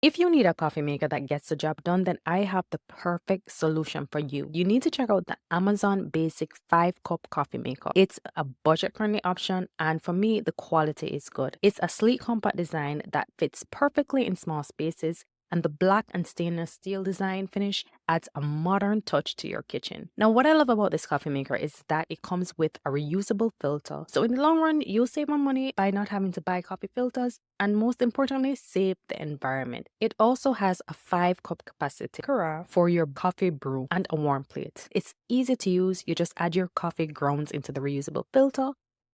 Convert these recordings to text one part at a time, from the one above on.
If you need a coffee maker that gets the job done, then I have the perfect solution for you. You need to check out the Amazon Basic 5-cup coffee maker. It's a budget-friendly option, and for me, the quality is good. It's a sleek, compact design that fits perfectly in small spaces, and the black and stainless steel design finish adds a modern touch to your kitchen. Now, what I love about this coffee maker is that it comes with a reusable filter. So in the long run, you'll save on money by not having to buy coffee filters, and most importantly, save the environment. It also has a 5-cup capacity carafe for your coffee brew and a warm plate. It's easy to use. You just add your coffee grounds into the reusable filter,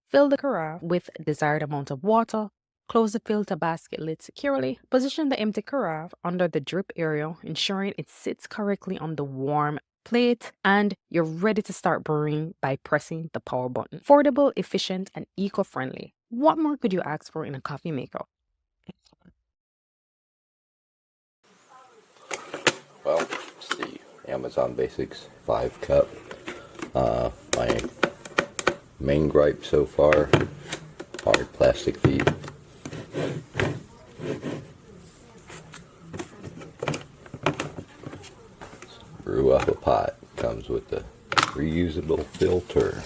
fill the carafe with desired amount of water, close the filter basket lid securely, position the empty carafe under the drip area, ensuring it sits correctly on the warm plate, and you're ready to start brewing by pressing the power button. Affordable, efficient, and eco-friendly. What more could you ask for in a coffee maker? Well, it's the Amazon Basics 5-cup. My main gripe so far, hard plastic feet. Brew up a pot. Comes with the reusable filter.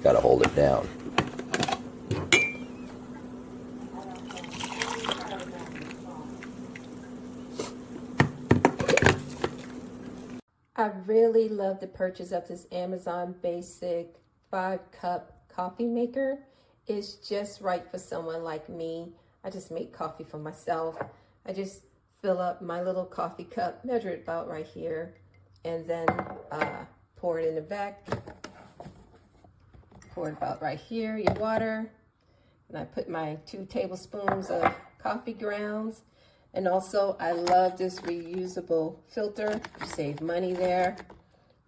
Gotta hold it down. I really love the purchase of this Amazon Basic 5-cup coffee maker. It's just right for someone like me. I just make coffee for myself. I just fill up my little coffee cup, measure it about right here, and then pour it in the back. Pour it about right here, your water. And I put my 2 tablespoons of coffee grounds. And also, I love this reusable filter. Save money there.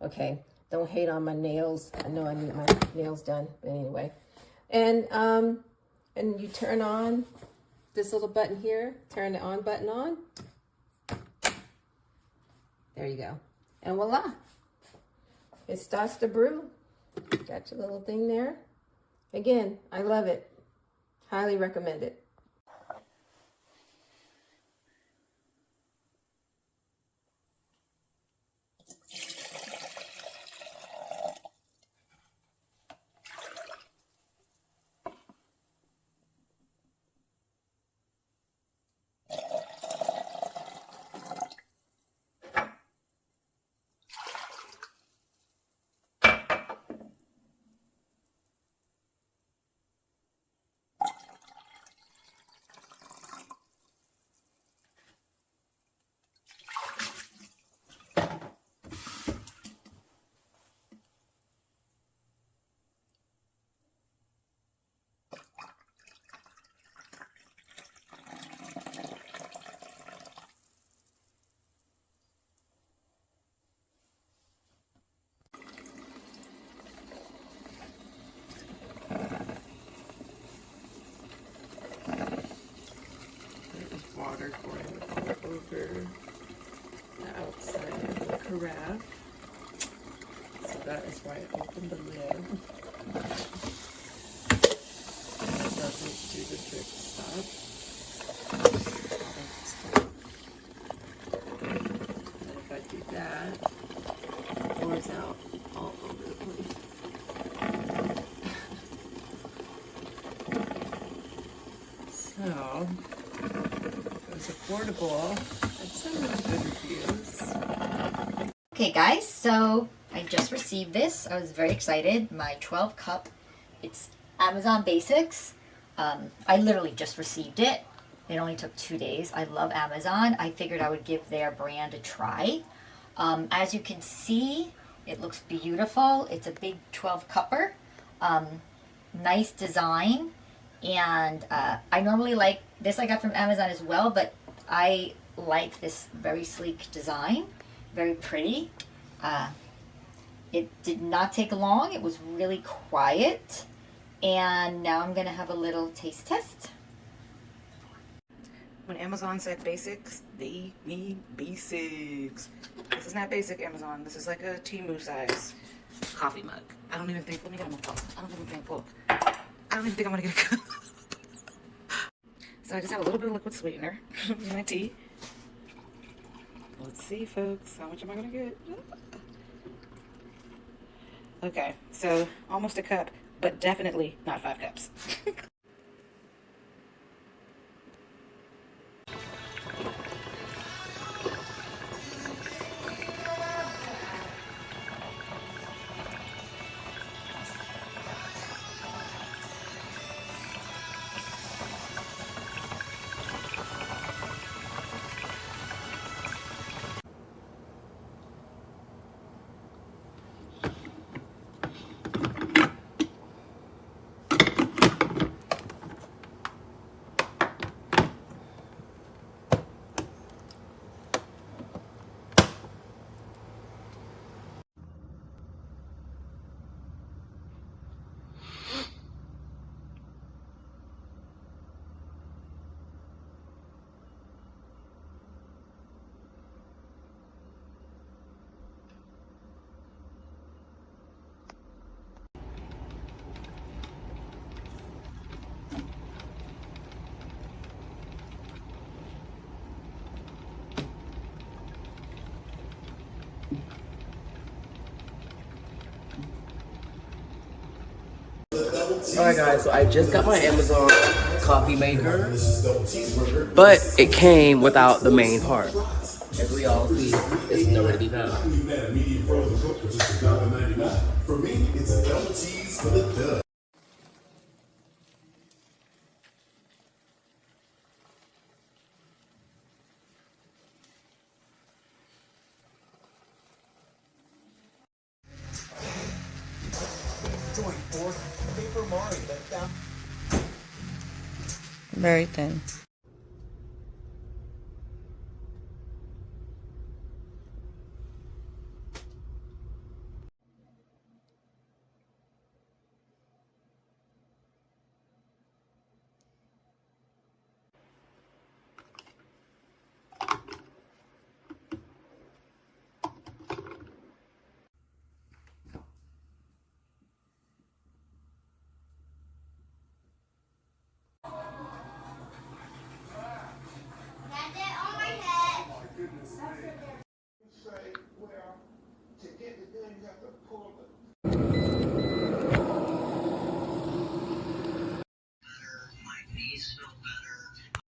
Okay, don't hate on my nails. I know I need my nails done, but anyway. And you turn on this little button here. Turn the on button on. There you go. And voila, it starts to brew. Got your little thing there. Again, I love it. Highly recommend it. Water going all over the outside of the carafe. So that is why I opened the lid. It doesn't do the drip stuff. And if I do that, it pours out all over the place. So it's affordable. It's some really good reviews. Okay guys, so I just received this. I was very excited. My 12-cup. It's Amazon Basics. I literally just received it. It only took 2 days. I love Amazon. I figured I would give their brand a try. As you can see, it looks beautiful. It's a big 12-cupper. Nice design. And I normally like this. I got from Amazon as well, but I like this very sleek design. Very pretty. It did not take long. It was really quiet. And now I'm gonna have a little taste test. When Amazon said basics, they mean basics. This is not basic Amazon. This is like a Temu size coffee mug. I don't even think, let me get a cup. I don't even think, look. I don't even think I'm gonna get a cup. So I just have a little bit of liquid sweetener in my tea. Let's see, folks, how much am I gonna get? Okay, so almost a cup, but definitely not 5 cups. Alright guys, so I just got my Amazon coffee maker, but it came without the main part. As we all see, it's nowhere to be found. For me, it's a double cheese for the dub. Very thin.